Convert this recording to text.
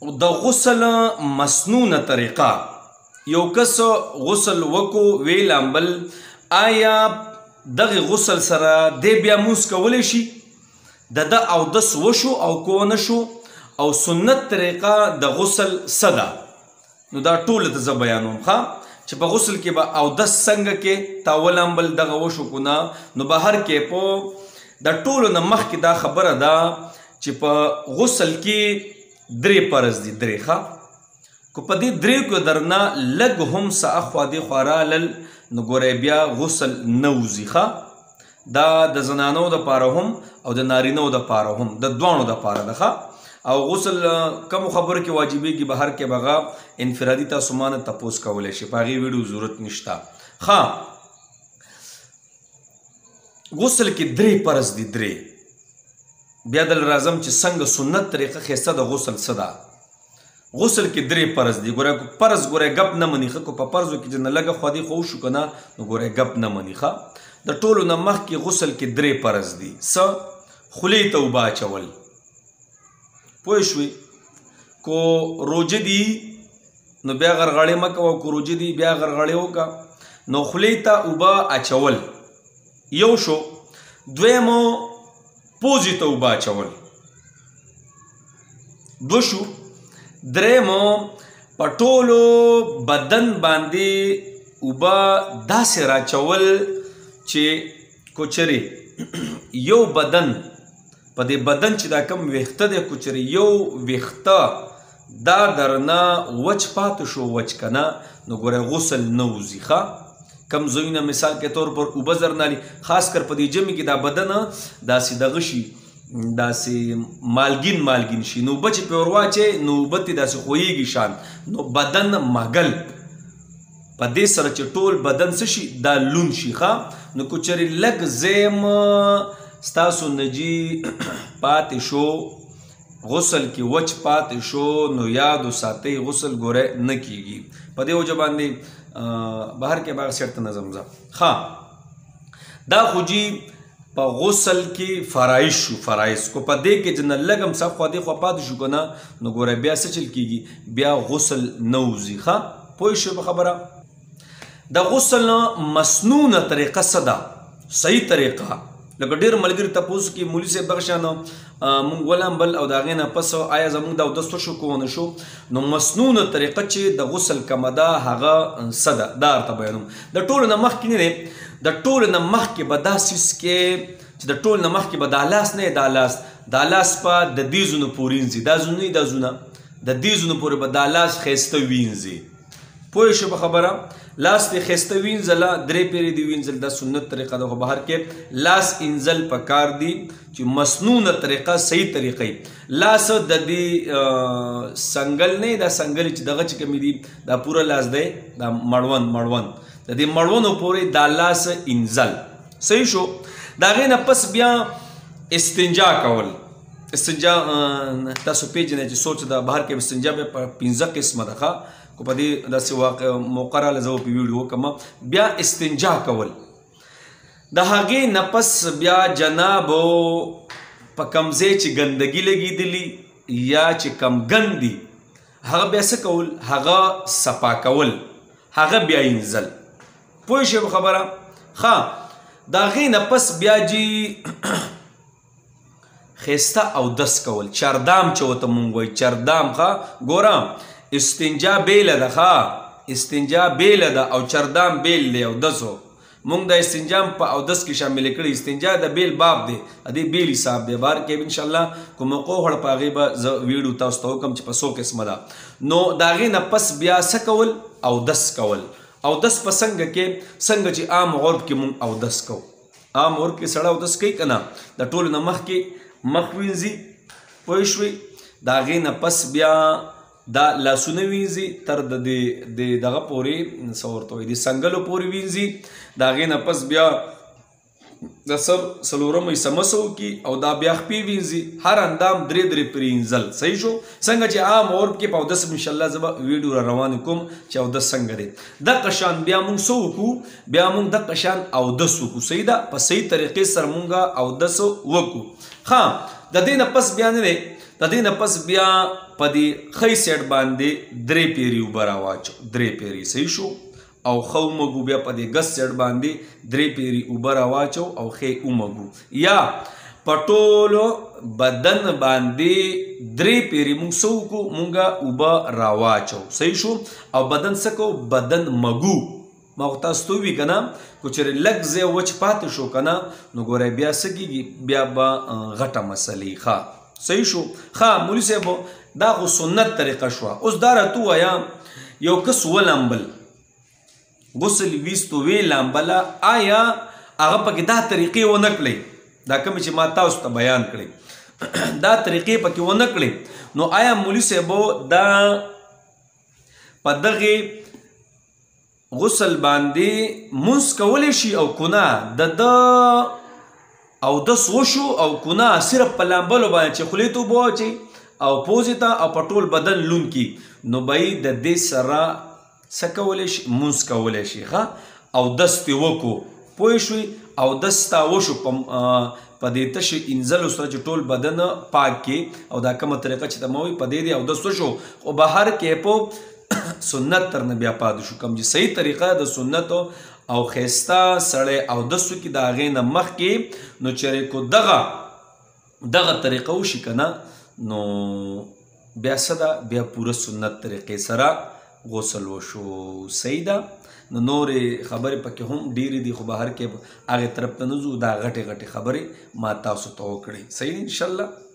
د غسل مسنون طریقه یو کس غسل وکو ویل امبل آیا دغه غسل سره دی بیا موس کولی شي د ده اودس وشو او کو نه شو او سنت طریقه د غسل څه ده نو دا ټوله ته زه بیانوم ښه چې په غسل کې به اودس څنګه کې تاول امبل دغه وشو کو نه نو بهر کې په د ټولو نه مخکې دا خبره ده چې په غسل کې درې فرض دي درې ښه کو په دې درې کو درنه لږ هم څه اخوا دې خوا رالل نو ګورئ بیا غسل نه وځي ښه دا د زنانو دپاره هم او د نارینهو دپاره هم د دواړو دپاره ده ښه او غسل کمو خبرو کې واجبېږي بهر کې به هغه انفرادي تاسو ما نه تپوس کولی شي په هغې ویډیو ضرورت نشته ښه غسل کې درې فرض دي درې بیا دل راځم چې څنګه سنت طریقه ښایسته د غسل څه ده غسل کې درې فرض دي ګوره فرض ګوره ګپ نه مني ښه کو په فرضو کې چې نه لږه خوا دې خو وشو که نه نو ګوره ګپ نه مني ښه د ټولو نه مخکې غسل کې درې فرض دي څه خولې ته اوبه اچول پوه شوې کو روجه دي نو بیا غرغړې مه کوه کو روجه دي بیا غرغړې وکړه نو خولې ته اوبه اچول یو شو دویمو پوزې ته اوبه اچول دو شو درېمو په ټولو بدن باندې اوبه داسې راچول چې کوچرې یو بدن په دې بدن چې دا کم ویښته دی کوچرې یو ویښته دا درنه وچ پاتې شو وچ که نه نو ګوره غسل نه وځي ښه کم ځایونه مثال کې طور پر اوبه زرنالي خاص کر په دې جمع کې دا بدن داسې دغه شي داسې مالګین شي نو اوبه چې پرې ور واچې نو اوبه ترې داسې خویږي شان نو بدن مږل په دې سره چې ټول بدن څه شي دا لون شي ښه نو که چېرې لږ زیم ستاسو نجي پاتې شو غسل کې وچ پاتې شو نو یاد وساتئ غسل ګوره نه کیږي په دې وجه باندې بهر کې به هغه سیټ ته نه ځم زه ښه دا خو جي په غسل کې فرایض شو فرایض کو په دې کې چې نه لږ هم څه خوا دې خوا پاتې شو که نه نو ګوره بیا څه چل کېږي بیا غسل نه وځي ښه پوه شوې په خبره د غسل مسنونه طریقه څه ده صحیح طریقه لکه ډېر ملګري تپوس کې مولي صاحب دغه شان مونږ ولم بل او د هغې نه پس آیا زمونږ د اودس وشو که ونه شو نو مسنونه طریقه چې د غسل کومه ده هغه څه ده دا درته بیانوم د ټولو نه مخکې نه دی د ټولو نه مخکې به دا سیس کې چې د ټولو نه مخکې به دا لاس نه دا لاس په د دې زونو پورې وینځي دا زونه نه دا زونه د دې زونو پورې به دا لاس ښایسته وینځي پوه شو په خبره لاس دې ښایسته وینځله درې پیرې دې وینځل دا سنت طریقه ده خو بهر کې لاس انځل پکار دي چې مسنونه طریقه صحیح طریقه لاس د دې سنګل نه دا سنګل چې دغه چې کومې دي دا پوره لاس دی دا مړوند د دې مړونو پورې دا لاس انځل صحیح شو د هغې نه پس بیا استنجا کول استنجا تاسو پیژنئ چې سوچ د بهر کې استنجا بیا په 15 قسمه ده ښه کو په دې داسې واقع موقع راله زه په ویډیو وکړم بیا استنجا کول د هغې نه پس بیا جنابو په کوم ځای چې ګندګي لګېدلي یا چې کم ګند دي هغه بیا څه کول هغه صفا کول هغه بیا انځل پوه شوې په خبره ښه د هغې نه پس بیا جي ښایسته اودس کول چردام چې ورته مونږ وایي چردام ښه ګوره استنجا بیله ده ښه استنجا بیله ده او چردام بیل دی اودسو مونږ د استنجا په اودس کې شامل کړي استنجا د بیل باب دی د بیل حساب دی بار کې انشاءالله کوم موقع وړ په هغې به زه ویډیو تاسو ته وکړم چې په څو قسمه ده نو د هغې نه پس بیا څه کول اودس کول اودس په څنګه کې څنګه چې عام عرف کې مونږ اودس کوو عام عرف کې سړی اودس کوي که نه د ټولو نه مخکې مخ وینځي پوه شوې د هغې نه پس بیا دا لاسونه وینځي تر د دغه پورې څه ورته وایي د سنګلو پورې وینځي د هغې نه پس بیا د سر څلورم حصه مسه وکړي او دا بیا خپې وینځي هر اندام درې پورې وینځل صحیح شو څنګه چې عام عرف کې په اودس انشاءالله زه به ویډیو را روان کوم چې اودس څنګه دی دغه شان بیا مونږ څه وکړو بیا مونږ دغه شان اودس وکړو صحیح ده په صحیح طریقې سره مونږ اودس وکړو ښه د دې نه پس بیا نه دی د دې نه پس بیا په دې ښی سیټ باندې 3 پیري اوبه راواچو 3 پیري صحیح شو او ښه ومږو بیا په دې ګس سیټ باندې 3 پیري اوبه راواچو او ښې ومږو یا په ټولو بدن باندې 3 پیري موږ څه وکړو موږ اوبه راواچو صحیح شو او بدن څه کوو بدن مږو ما خو تاسو ته ووي که نه که چېرې لږ ځای وچ پاتې شو که نه نو ګورئ بیا څه کېږي بیا به غټه مسلې ښه صحیح شو ښه مولي صاحب دا خو سنت طریقه شوه اوس دا راته ووایه یو کس ولامبل غسل ویستو وی لامبله آیا هغه پکې دا طریقې ونه کړئ دا کومې چې ما تاسو ته بیان کړئ دا طریقې پکې ونه کړئ نو آیا مولي صاحبو دا په دغې غسل باندې مونځ کولی شي او کنه د اودس وشو او کنه صرف په لامبلو باندې چې خولې ته اوبه واچوي او پوزې ته او په ټول بدن لوند کړي نو به یې د دې سره څه کولی شي مونځ کولی شي ښه اودس ترې وکړو پوه شوئ اودس تا وشو په دې تشې انځلو سره چې ټول بدن پاک کړي او دا کومه طریقه چې ته ما وایي په دې دی اودس وشو خو بهر کې په سنت تر نه بیا پاتې شو کوم چې صحیح طریقه د سنتو او ښایسته سړی اودس وکړي د هغې نه مخکې نو چېرې کو دغه طریقه وشي که نه نو بیا څه ده بیا پوره سنت طریقې سره غسل وشو صحیح ده نو نورې خبرې پکې هم ډېرې دي خو بهر کې هغې طرف ته نه ځو دا غټې غټې خبرې ما تاسو ته وکړئ صحیح انشاءالله